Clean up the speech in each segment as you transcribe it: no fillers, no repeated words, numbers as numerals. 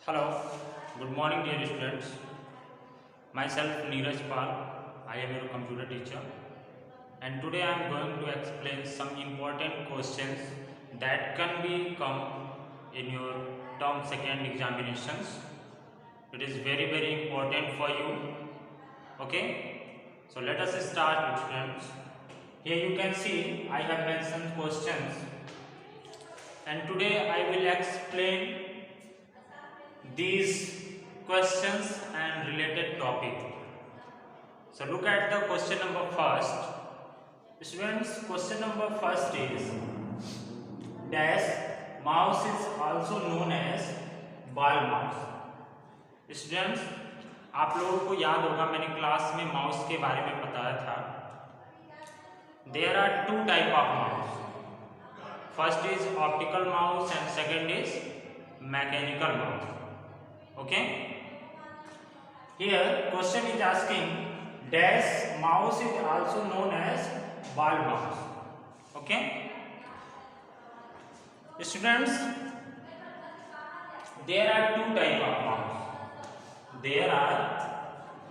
Hello, good morning dear students. Myself Neeraj Pal, I am your computer teacher and today I am going to explain some important questions that can be come in your term second examinations. It is very important for you. Okay, so let us start students. Here you can see I have mentioned questions and today I will explain these questions and related topic. So look at the question number first. Students, question number first is dash mouse is also known as ball mouse. Students, आप लोगों को याद होगा मैंने class में mouse के बारे में बताया था. There are two type of mouse. First is optical mouse and second is mechanical mouse. Okay, here question is asking dash mouse is also known as ball mouse. Okay, students, there are two type of mouse. There are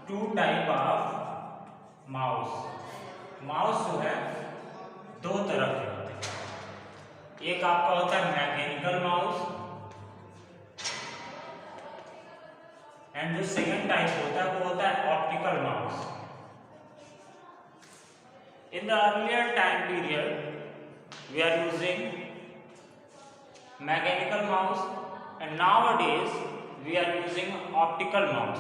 two type of mouse. Mouse जो है दो तरह के होते हैं. एक आपका होता है मैकेनिकल माउस एंड जो सेकेंड टाइप होता है वो होता है optical mouse. In the earlier time period we are using mechanical mouse and nowadays we are using optical mouse.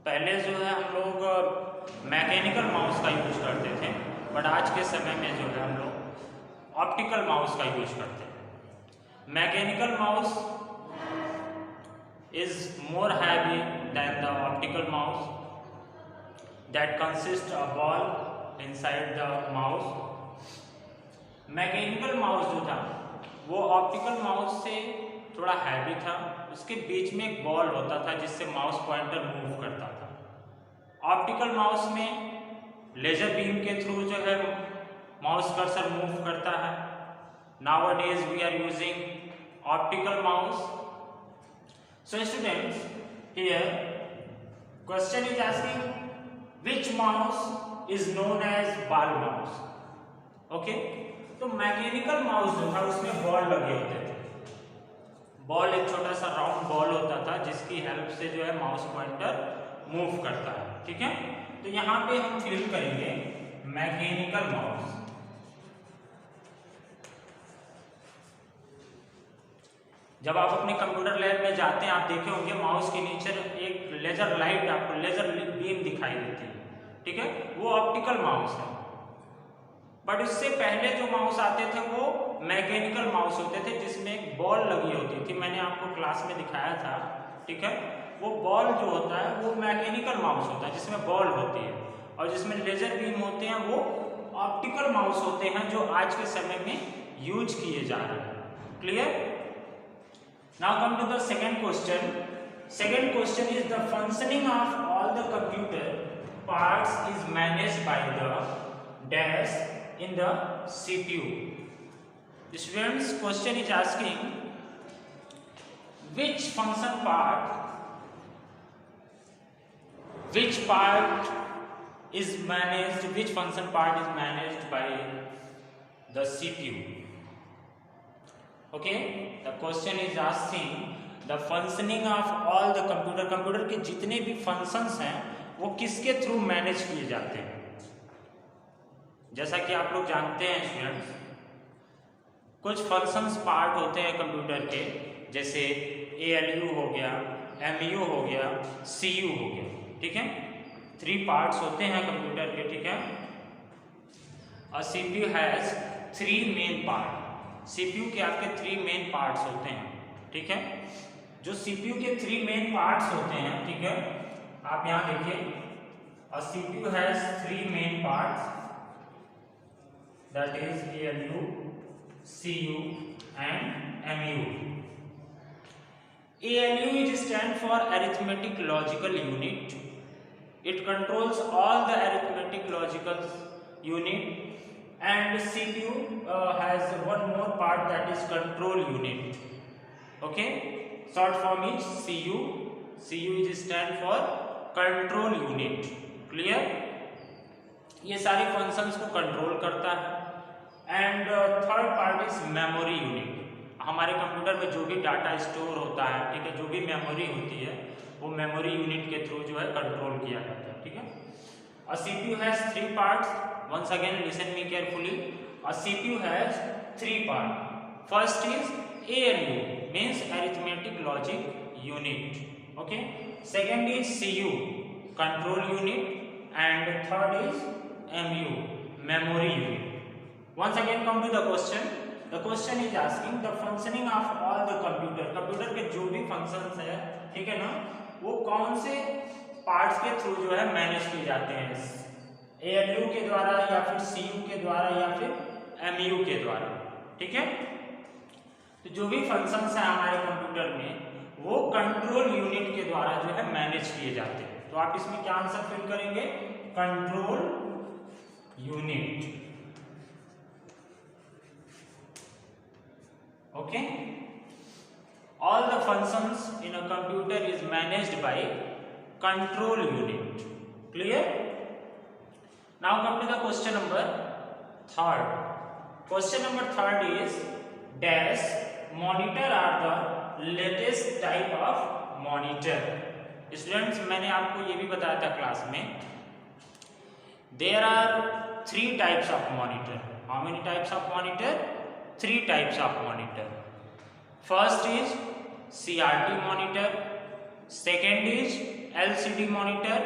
पहले जो है हम लोग मैकेनिकल माउस का यूज करते थे बट आज के समय में जो है हम लोग ऑप्टिकल माउस का यूज करते हैं. Mechanical mouse is more heavy than the optical mouse that consists a ball inside the mouse. Mechanical mouse जो था वो ऑप्टिकल माउस से थोड़ा हैवी था. उसके बीच में एक बॉल होता था जिससे माउस पॉइंटर मूव करता था. ऑप्टिकल माउस में लेजर बीम के थ्रू जो है माउस कर्सर मूव करता है. Nowadays we are using optical mouse. So students, here question is asking which mouse is known as ball mouse. Okay, तो mechanical mouse जो था उसमें बॉल लगे होते थे. बॉल एक छोटा सा राउंड बॉल होता था जिसकी हेल्प से जो है माउस पॉइंटर मूव करता है. ठीक है, तो यहाँ पे हम फिल करेंगे मैकेनिकल माउस. जब आप अपने कंप्यूटर लैब में जाते हैं आप देखे होंगे माउस के नीचे एक लेजर लाइट आपको लेजर बीम दिखाई देती है. ठीक है, वो ऑप्टिकल माउस है. बट इससे पहले जो माउस आते थे वो मैकेनिकल माउस होते थे जिसमें एक बॉल लगी होती थी. मैंने आपको क्लास में दिखाया था. ठीक है, वो बॉल जो होता है वो मैकेनिकल माउस होता है जिसमें बॉल होती है और जिसमें लेजर बीम होते हैं वो ऑप्टिकल माउस होते हैं जो आज के समय में यूज किए जा रहे हैं. Clear? Now come to the second question. Second question is the functioning of all the computer parts is managed by the dash in the CPU. Students, question is asking which function part is managed, which function part is managed by the CPU. Okay, the question is asking the functioning of all the computer के जितने भी functions हैं वो किसके through manage किए जाते हैं. जैसा कि आप लोग जानते हैं स्टूडेंट्स, कुछ फंक्शंस पार्ट होते हैं कंप्यूटर के, जैसे ALU हो गया, MU हो गया, CU हो गया. ठीक है, 3 पार्ट्स होते हैं कंप्यूटर के. ठीक है, और CPU has 3 main part. CPU के आपके 3 मेन पार्ट्स होते हैं. ठीक है, जो CPU के 3 मेन पार्ट्स होते हैं, ठीक है, आप यहां देखिए, और CPU has 3 main parts that is ALU, CU and MU. ALU is stand for arithmetic logical unit. It controls all the arithmetic logical unit. And CPU has one more part that is control unit. Okay, short form is CU. CU is stand for control unit. Clear? ये सारे functions को control करता है. And third part is memory unit. हमारे computer में जो भी data store होता है, ठीक है, जो भी मेमोरी होती है वो मेमोरी यूनिट के थ्रू जो है कंट्रोल किया जाता है. ठीक है. A CPU has 3 parts. Once again listen me carefully. A CPU has 3 parts. First is ALU, means arithmetic logic unit. Okay. Second is CU, control unit, and third is MU, memory unit. Once again come to the question. The question is asking the functioning of all the computer. Computer के जो भी functions है, ठीक है ना, वो कौन से पार्ट्स के थ्रू जो है मैनेज किए जाते हैं, ALU के द्वारा या फिर CU के द्वारा या फिर MU के द्वारा. ठीक है. तो जो भी फंक्शंस हैं हमारे कंप्यूटर में वो कंट्रोल यूनिट के द्वारा जो है मैनेज किए जाते हैं. तो आप इसमें क्या आंसर फिल करेंगे? Control unit. Okay. All the functions in a computer is managed by control unit. Clear? Now come to the question number 3rd. Question number 3rd is dash monitor are the latest type of monitor. Students, मैंने आपको ये भी बताया था class में. There are 3 types of monitor. How many types of monitor? 3 types of monitor. First is CRT monitor, second is LCD monitor,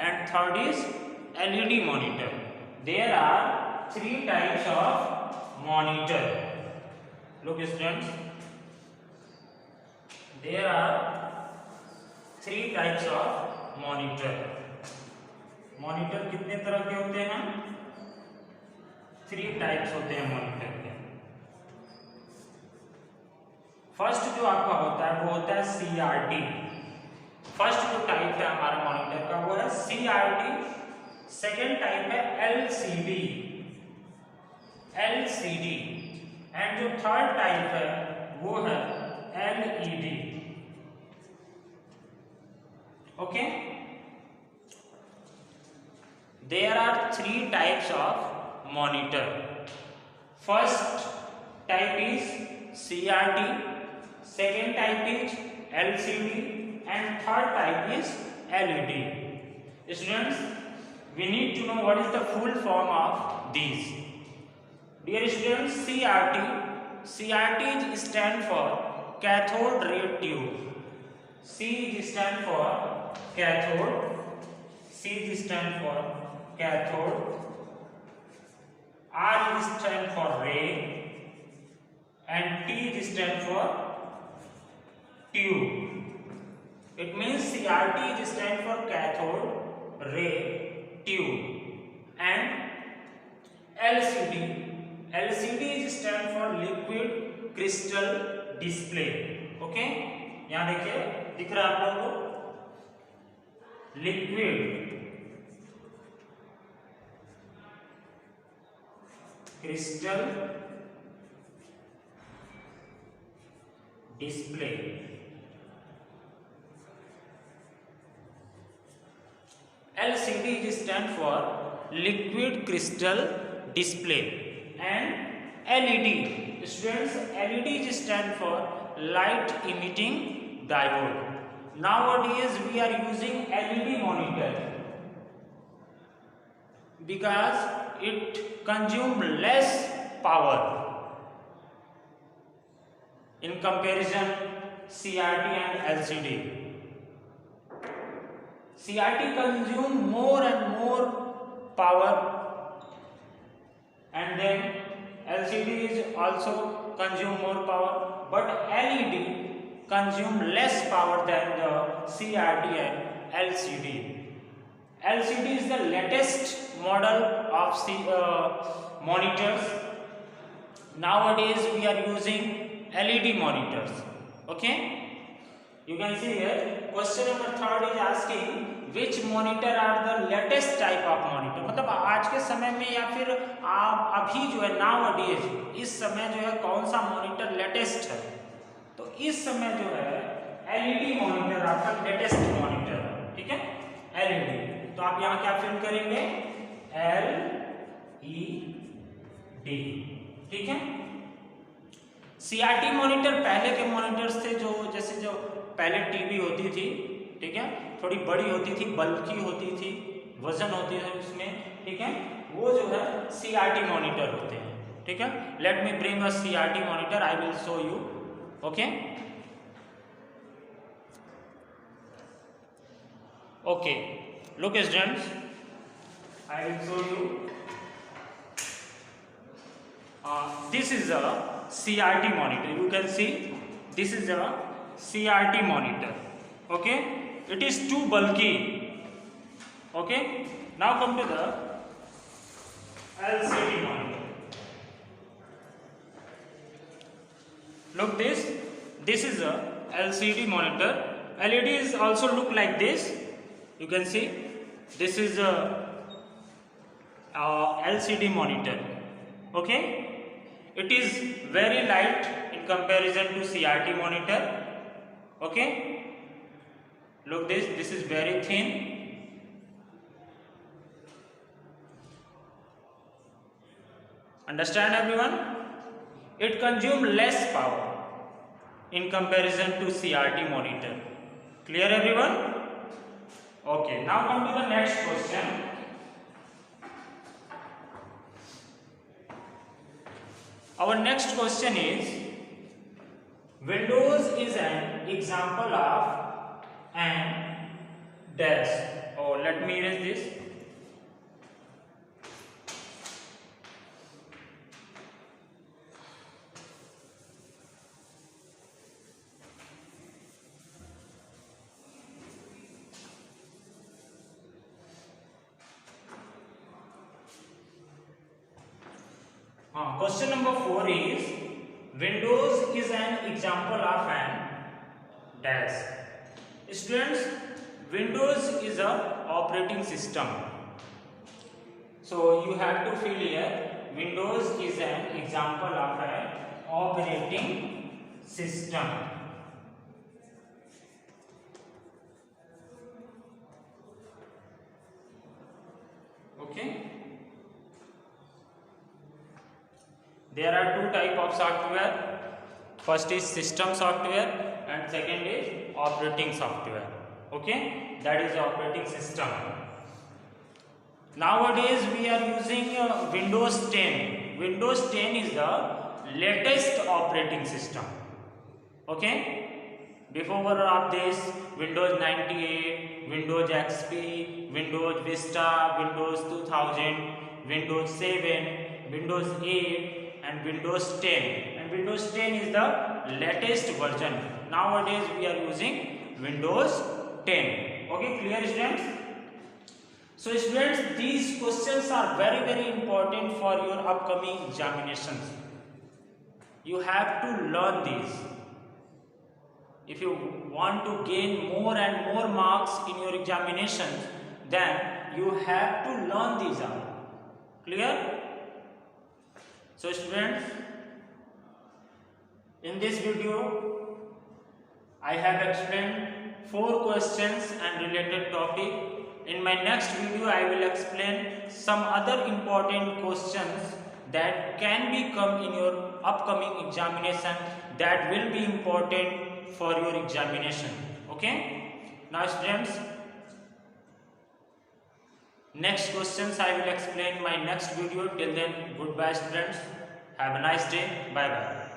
and third is LED monitor. There are 3 types of monitor. Look students, there are 3 types of monitor. Monitor कितने तरह के होते हैं? 3 types होते हैं monitor के. First जो आपका होता है वो होता है CRT. फर्स्ट जो टाइप है हमारा मॉनिटर का वो है CRT. सेकेंड टाइप है LCD. एंड जो थर्ड टाइप है वो है LED. Okay. There are 3 types of monitor. First type is CRT, second type is LCD, and third type is LED. Students, we need to know what is the full form of these. Dear students, CRT stand for cathode ray tube. C stand for cathode, C stand for cathode, R stand for ray, and T stand for tube. It means CRT stand for cathode ray tube, and LCD stand for liquid crystal display. Okay. यहाँ देखिए दिख रहा है आप लोगों को liquid crystal display. LCD stand for liquid crystal display, and LED, students, LED stand for light emitting diode. Nowadays we are using LED monitor because it consumes less power in comparison CRT and LCD. CRT consume more and more power, and then LCD is also consume more power, but LED consume less power than the CRT and LCD. LCD is the latest model of monitors. Nowadays we are using LED monitors. Okay, you can see here question number 3rd is asking which monitor are the latest type of monitor. मतलब आज के समय में या फिर आप अभी जो है nowadays इस समय जो है कौन सा मॉनिटर लेटेस्ट है. तो इस समय जो है एलईडी मॉनिटर आपका लेटेस्ट मॉनिटर, ठीक है, एलईडी। तो आप यहाँ क्या फिल करेंगे, एलईडी, ठीक है। सीआरटी मॉनिटर पहले के मॉनिटर्स थे जो जैसे जो पहले टीवी होती थी, ठीक है, थोड़ी बड़ी होती थी, बल्कि होती थी, वजन होती है उसमें, ठीक है, वो जो है सीआरटी मॉनिटर होते हैं, ठीक है। Let me bring a CRT monitor, I will show you, okay. Okay, look students, I will show you. This is a CRT monitor. You can see this is a CRT monitor. Okay, it is too bulky. Okay, now come to the LCD monitor. Look this. This is a LCD monitor. LED is also look like this. You can see this is a LCD monitor. Okay, it is very light in comparison to CRT monitor. Okay, look this is very thin. Understand everyone? It consumes less power in comparison to CRT monitor. Clear everyone? Okay, now come to the next question. Our next question is, Windows is an example of an dash. Oh, let me erase this. Question number 4 is, Windows is an example of an dash. Students, Windows is a operating system. So you have to fill here, Windows is an example of an operating system. Okay. There are two types of software. First is system software and second is operating software. Okay, that is operating system. Nowadays we are using Windows 10. Windows 10 is the latest operating system. Okay, before of this Windows 98, Windows XP, Windows Vista, Windows 2000, Windows 7, Windows 8 and Windows 10, and Windows 10 is the latest version. Nowadays we are using Windows 10. Okay, clear students? So students, these questions are very important for your upcoming examinations. You have to learn these. If you want to gain more and more marks in your examinations, then you have to learn these all. Clear? So students, in this video I have explained 4 questions and related topic. In my next video I will explain some other important questions that can become in your upcoming examination, that will be important for your examination. Okay, now students, next questions I will explain my next video. Till then, goodbye students, have a nice day, bye bye.